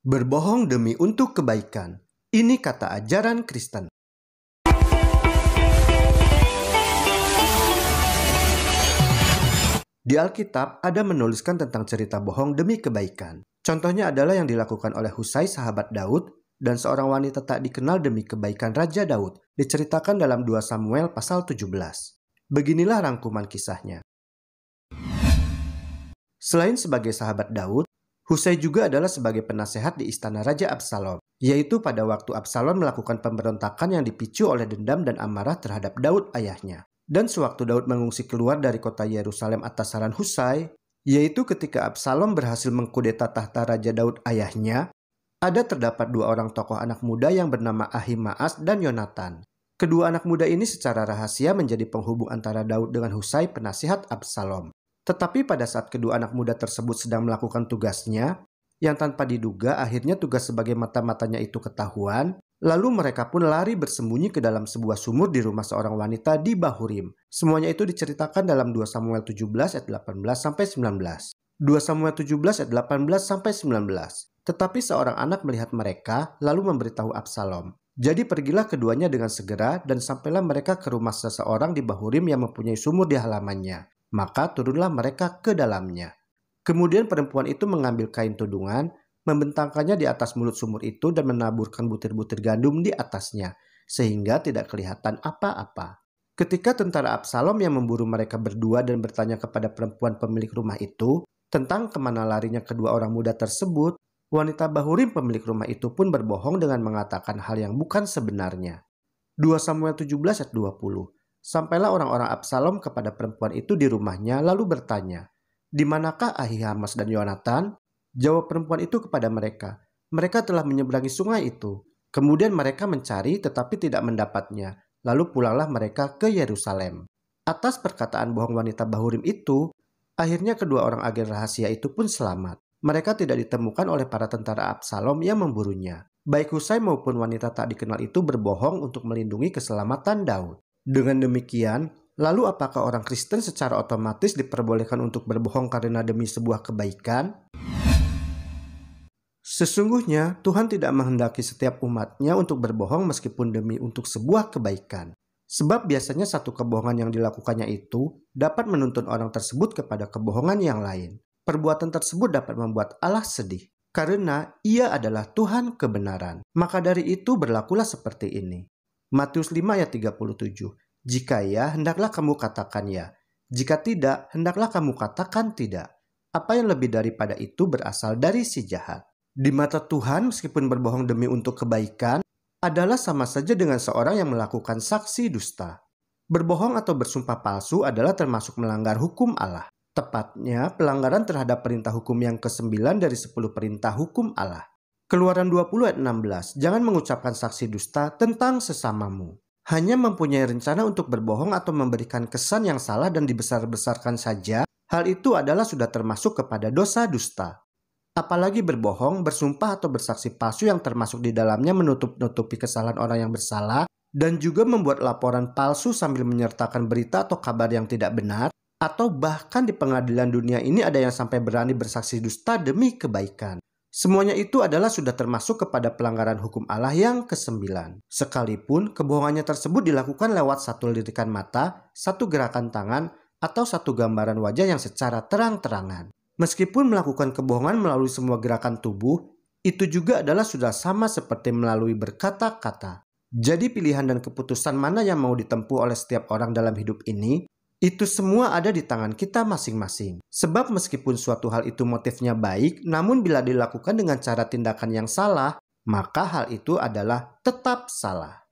Berbohong demi untuk kebaikan. Ini kata ajaran Kristen. Di Alkitab ada menuliskan tentang cerita bohong demi kebaikan. Contohnya adalah yang dilakukan oleh Husai sahabat Daud dan seorang wanita tak dikenal demi kebaikan Raja Daud, diceritakan dalam 2 Samuel pasal 17. Beginilah rangkuman kisahnya. Selain sebagai sahabat Daud, Husai juga adalah sebagai penasehat di istana Raja Absalom, yaitu pada waktu Absalom melakukan pemberontakan yang dipicu oleh dendam dan amarah terhadap Daud ayahnya. Dan sewaktu Daud mengungsi keluar dari kota Yerusalem atas saran Husai, yaitu ketika Absalom berhasil mengkudeta tahta Raja Daud ayahnya, ada terdapat 2 orang tokoh anak muda yang bernama Ahimaas dan Yonatan. Kedua anak muda ini secara rahasia menjadi penghubung antara Daud dengan Husai penasihat Absalom. Tetapi pada saat kedua anak muda tersebut sedang melakukan tugasnya, yang tanpa diduga akhirnya tugas sebagai mata-matanya itu ketahuan, lalu mereka pun lari bersembunyi ke dalam sebuah sumur di rumah seorang wanita di Bahurim. Semuanya itu diceritakan dalam 2 Samuel 17 ayat 18-19. 2 Samuel 17 ayat 18-19. Tetapi seorang anak melihat mereka lalu memberitahu Absalom. Jadi pergilah keduanya dengan segera dan sampailah mereka ke rumah seseorang di Bahurim yang mempunyai sumur di halamannya. Maka turunlah mereka ke dalamnya. Kemudian perempuan itu mengambil kain tudungan, membentangkannya di atas mulut sumur itu dan menaburkan butir-butir gandum di atasnya, sehingga tidak kelihatan apa-apa. Ketika tentara Absalom yang memburu mereka berdua dan bertanya kepada perempuan pemilik rumah itu tentang kemana larinya kedua orang muda tersebut, wanita Bahurim pemilik rumah itu pun berbohong dengan mengatakan hal yang bukan sebenarnya. 2 Samuel 17 ayat 20. Sampailah orang-orang Absalom kepada perempuan itu di rumahnya lalu bertanya, "Di manakah Ahimaas dan Yonatan?" Jawab perempuan itu kepada mereka, "Mereka telah menyeberangi sungai itu." Kemudian mereka mencari tetapi tidak mendapatnya. Lalu pulanglah mereka ke Yerusalem. Atas perkataan bohong wanita Bahurim itu, akhirnya kedua orang agen rahasia itu pun selamat. Mereka tidak ditemukan oleh para tentara Absalom yang memburunya. Baik Husai maupun wanita tak dikenal itu berbohong untuk melindungi keselamatan Daud. Dengan demikian, lalu apakah orang Kristen secara otomatis diperbolehkan untuk berbohong karena demi sebuah kebaikan? Sesungguhnya Tuhan tidak menghendaki setiap umatnya untuk berbohong meskipun demi untuk sebuah kebaikan. Sebab biasanya satu kebohongan yang dilakukannya itu dapat menuntun orang tersebut kepada kebohongan yang lain. Perbuatan tersebut dapat membuat Allah sedih, karena Ia adalah Tuhan kebenaran. Maka dari itu berlakulah seperti ini. Matius 5 ayat 37. Jika ya, hendaklah kamu katakan ya. Jika tidak, hendaklah kamu katakan tidak. Apa yang lebih daripada itu berasal dari si jahat. Di mata Tuhan, meskipun berbohong demi untuk kebaikan, adalah sama saja dengan seorang yang melakukan saksi dusta. Berbohong atau bersumpah palsu adalah termasuk melanggar hukum Allah. Tepatnya, pelanggaran terhadap perintah hukum yang ke-9 dari 10 perintah hukum Allah. Keluaran 20 ayat 16, jangan mengucapkan saksi dusta tentang sesamamu. Hanya mempunyai rencana untuk berbohong atau memberikan kesan yang salah dan dibesar-besarkan saja, hal itu adalah sudah termasuk kepada dosa dusta. Apalagi berbohong, bersumpah atau bersaksi palsu yang termasuk di dalamnya menutup-nutupi kesalahan orang yang bersalah, dan juga membuat laporan palsu sambil menyertakan berita atau kabar yang tidak benar, atau bahkan di pengadilan dunia ini ada yang sampai berani bersaksi dusta demi kebaikan. Semuanya itu adalah sudah termasuk kepada pelanggaran hukum Allah yang ke-9. Sekalipun kebohongannya tersebut dilakukan lewat satu lirikan mata, satu gerakan tangan, atau satu gambaran wajah yang secara terang-terangan. Meskipun melakukan kebohongan melalui semua gerakan tubuh, itu juga adalah sudah sama seperti melalui berkata-kata. Jadi pilihan dan keputusan mana yang mau ditempuh oleh setiap orang dalam hidup ini, itu semua ada di tangan kita masing-masing. Sebab meskipun suatu hal itu motifnya baik, namun bila dilakukan dengan cara tindakan yang salah, maka hal itu adalah tetap salah.